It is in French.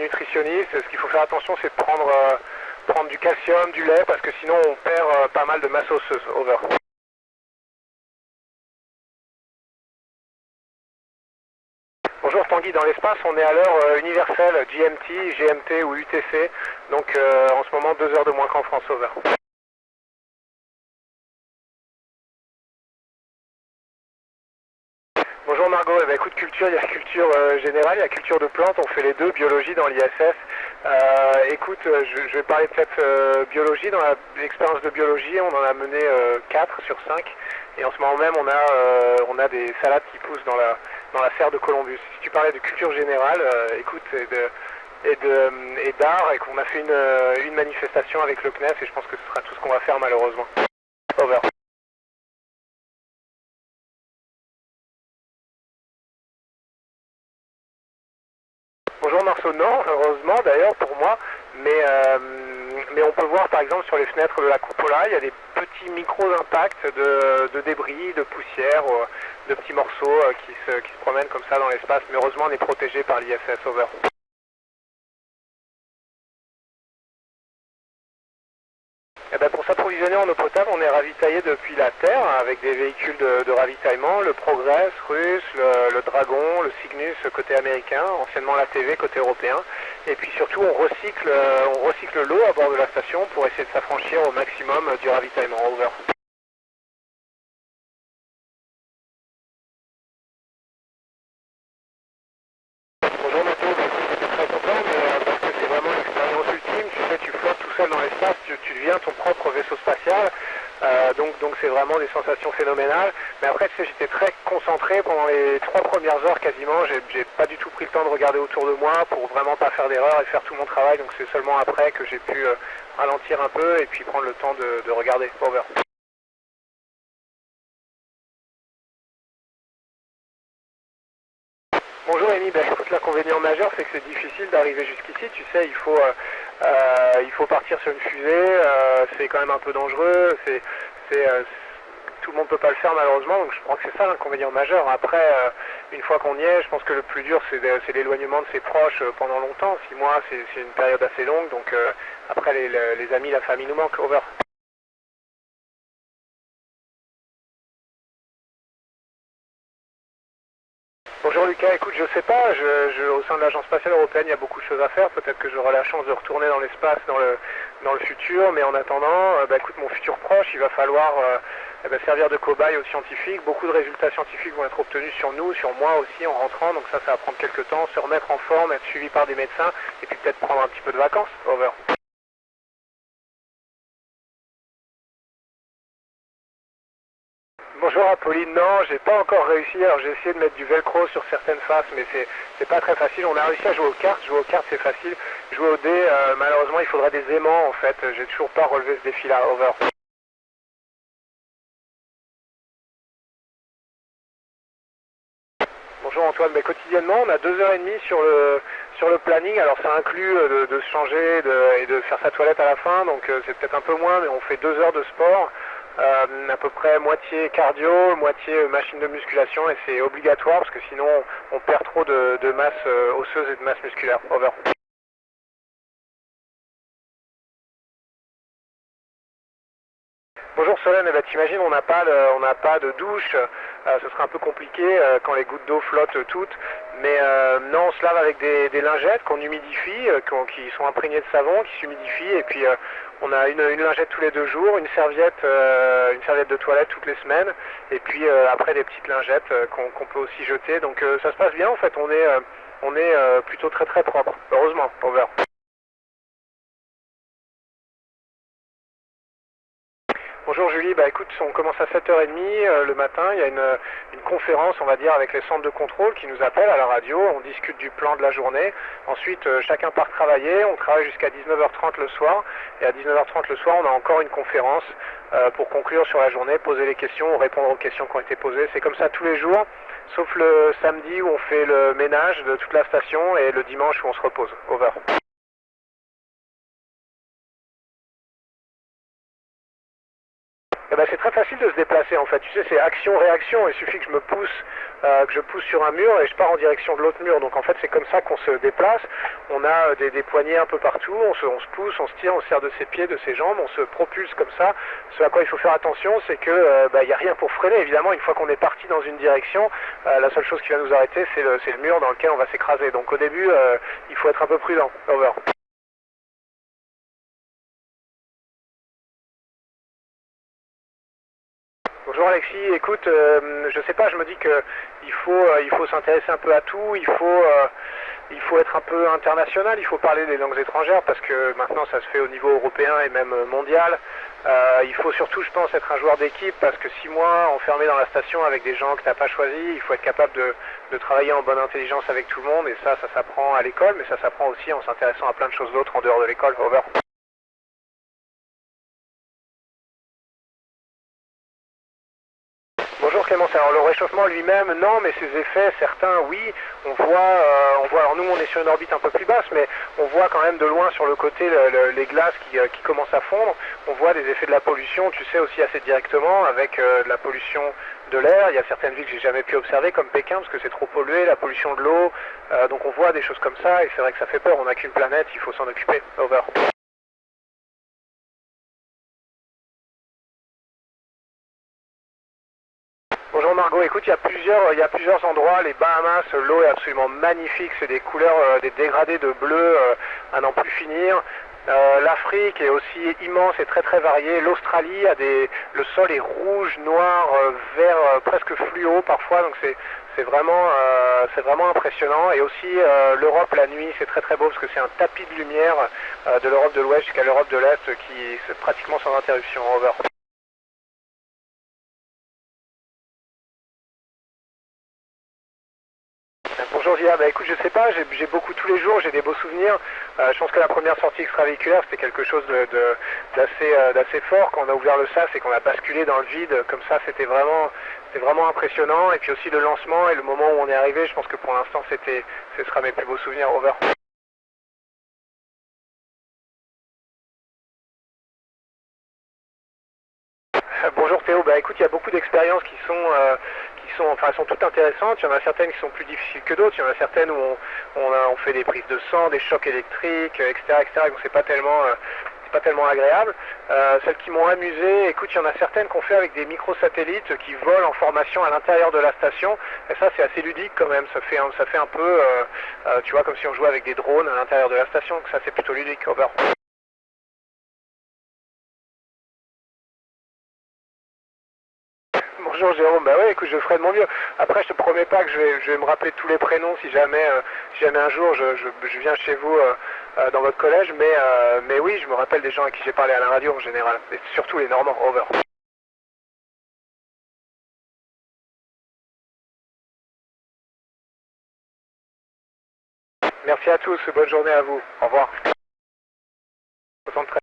nutritionniste. Ce qu'il faut faire attention, c'est de prendre du calcium, du lait, parce que sinon on perd pas mal de masse osseuse. Over. Bonjour Tanguy, dans l'espace, on est à l'heure universelle, GMT, GMT ou UTC, donc en ce moment 2 heures de moins qu'en France. Over. Bonjour Margot, eh ben, écoute, culture, il y a culture générale, il y a culture de plantes, on fait les deux, biologie dans l'ISS. Écoute, je vais parler peut-être biologie, dans l'expérience de biologie, on en a mené 4 sur 5, et en ce moment même on a des salades qui poussent dans la serre de Columbus. Si tu parlais de culture générale, écoute, et d'art, et qu'on a fait une manifestation avec le CNES, et je pense que ce sera tout ce qu'on va faire malheureusement. Over. Bonjour Marceau, non, heureusement d'ailleurs pour moi, mais on peut voir par exemple sur les fenêtres de la cupola, il y a des petits micro-impacts de débris, de poussière, de petits morceaux qui se promènent comme ça dans l'espace, mais heureusement on est protégé par l'ISS. Over. Eh ben, pour s'approvisionner en eau potable, on est ravitaillé depuis la Terre avec des véhicules de ravitaillement, le Progress russe, le Dragon, le Cygnus côté américain, anciennement l'ATV côté européen. Et puis surtout, on recycle l'eau à bord de la station pour essayer de s'affranchir au maximum du ravitaillement. Over. Bonjour Mato, j'étais très content, mais parce que c'est vraiment l'expérience ultime. Tu sais, tu flottes tout seul dans l'espace, tu deviens ton propre vaisseau spatial. Donc c'est vraiment des sensations phénoménales. Mais après, tu sais, j'étais très concentré pendant les 3 premières heures quasiment. J'ai pas du tout pris le temps de regarder autour de moi pour vraiment pas faire d'erreur et faire tout mon travail. Donc c'est seulement après que j'ai pu ralentir un peu et puis prendre le temps de regarder. Over. Bonjour Amy, ben, écoute, l'inconvénient majeur c'est que c'est difficile d'arriver jusqu'ici, tu sais, il faut partir sur une fusée, c'est quand même un peu dangereux, tout le monde ne peut pas le faire malheureusement, donc je crois que c'est ça l'inconvénient majeur. Après, une fois qu'on y est, je pense que le plus dur c'est l'éloignement de ses proches pendant longtemps. 6 mois c'est une période assez longue, donc après les amis, la famille nous manquent. Over. Bonjour Lucas, écoute, je sais pas, au sein de l'Agence spatiale européenne, il y a beaucoup de choses à faire. Peut-être que j'aurai la chance de retourner dans l'espace dans le futur, mais en attendant, bah, écoute, mon futur proche, il va falloir servir de cobaye aux scientifiques. Beaucoup de résultats scientifiques vont être obtenus sur nous, sur moi aussi en rentrant, donc ça va prendre quelques temps, se remettre en forme, être suivi par des médecins, et puis peut-être prendre un petit peu de vacances. Over. Bonjour Apolline, non, j'ai pas encore réussi. Alors j'ai essayé de mettre du velcro sur certaines faces, mais c'est pas très facile. On a réussi à jouer aux cartes. Jouer aux cartes c'est facile. Jouer au dé, malheureusement il faudrait des aimants en fait. J'ai toujours pas relevé ce défi-là. Over. Bonjour Antoine, mais quotidiennement on a 2h30 sur le planning. Alors ça inclut de se changer et de faire sa toilette à la fin, donc c'est peut-être un peu moins, mais on fait 2 heures de sport. À peu près moitié cardio, moitié machine de musculation, et c'est obligatoire parce que sinon on perd trop de masse osseuse et de masse musculaire. Over. Bonjour Solène, eh ben, t'imagines on n'a pas de douche, ce sera un peu compliqué quand les gouttes d'eau flottent toutes, mais non, on se lave avec des lingettes qu'on humidifie, qui sont imprégnées de savon, qui s'humidifient, et puis on a une lingette tous les 2 jours, une serviette de toilette toutes les semaines, et puis après des petites lingettes qu'on peut aussi jeter, donc ça se passe bien en fait, on est plutôt très très propre, heureusement. Over. Bonjour Julie, bah écoute, on commence à 7h30 le matin, il y a une conférence, on va dire, avec les centres de contrôle qui nous appellent à la radio, on discute du plan de la journée, ensuite chacun part travailler, on travaille jusqu'à 19h30 le soir, et à 19h30 le soir on a encore une conférence pour conclure sur la journée, poser les questions, répondre aux questions qui ont été posées, c'est comme ça tous les jours, sauf le samedi où on fait le ménage de toute la station et le dimanche où on se repose. Over. Eh ben, c'est très facile de se déplacer déplacer en fait. Tu sais, c'est action-réaction. Il suffit que je pousse sur un mur et je pars en direction de l'autre mur. Donc en fait, c'est comme ça qu'on se déplace. On a des poignées un peu partout. On se pousse, on se tire, on se sert de ses pieds, de ses jambes. On se propulse comme ça. Ce à quoi il faut faire attention, c'est que il n'y a rien pour freiner. Évidemment, une fois qu'on est parti dans une direction, la seule chose qui va nous arrêter, c'est le mur dans lequel on va s'écraser. Donc au début, il faut être un peu prudent. Over. Bonjour Alexis, écoute, je sais pas, je me dis que il faut s'intéresser un peu à tout, il faut être un peu international, il faut parler des langues étrangères parce que maintenant ça se fait au niveau européen et même mondial. Il faut surtout, je pense, être un joueur d'équipe parce que 6 mois enfermé dans la station avec des gens que t'as pas choisis, il faut être capable de travailler en bonne intelligence avec tout le monde et ça s'apprend à l'école, mais ça s'apprend aussi en s'intéressant à plein de choses d'autres en dehors de l'école. Over. Bonjour Clémence, alors le réchauffement lui-même, non, mais ses effets, certains, oui, on voit, alors nous on est sur une orbite un peu plus basse, mais on voit quand même de loin sur le côté les glaces qui commencent à fondre, on voit des effets de la pollution, tu sais aussi assez directement, avec de la pollution de l'air, il y a certaines villes que j'ai jamais pu observer, comme Pékin, parce que c'est trop pollué, la pollution de l'eau, donc on voit des choses comme ça, et c'est vrai que ça fait peur, on n'a qu'une planète, il faut s'en occuper. Over. Bonjour Margot, écoute, il y a plusieurs endroits, les Bahamas, l'eau est absolument magnifique, c'est des couleurs, des dégradés de bleu à n'en plus finir. L'Afrique est aussi immense et très très variée. L'Australie le sol est rouge, noir, vert, presque fluo parfois, donc c'est vraiment impressionnant. Et aussi l'Europe la nuit, c'est très très beau parce que c'est un tapis de lumière de l'Europe de l'Ouest jusqu'à l'Europe de l'Est qui c'est pratiquement sans interruption. Over. Bonjour Zia, bah écoute, je sais pas, j'ai beaucoup tous les jours, j'ai des beaux souvenirs. Je pense que la première sortie extravéhiculaire, c'était quelque chose d'assez fort. Quand on a ouvert le sas et qu'on a basculé dans le vide, comme ça, c'était vraiment impressionnant. Et puis aussi le lancement et le moment où on est arrivé, je pense que pour l'instant, ce sera mes plus beaux souvenirs. Over. Bonjour Théo, bah écoute, il y a beaucoup d'expériences qui sont toutes intéressantes. Il y en a certaines qui sont plus difficiles que d'autres. Il y en a certaines où on fait des prises de sang, des chocs électriques, etc., etc. Donc c'est pas tellement agréable. Celles qui m'ont amusé, écoute, il y en a certaines qu'on fait avec des microsatellites qui volent en formation à l'intérieur de la station. Et ça, c'est assez ludique quand même. Ça fait un peu, tu vois, comme si on jouait avec des drones à l'intérieur de la station. Donc ça, c'est plutôt ludique. Over. Bonjour Jérôme, bah ouais, écoute, je ferai de mon mieux. Après, je te promets pas que je vais me rappeler tous les prénoms si jamais un jour je viens chez vous dans votre collège, mais oui, je me rappelle des gens à qui j'ai parlé à la radio en général, et surtout les Normands. Over. Merci à tous, bonne journée à vous. Au revoir. 73.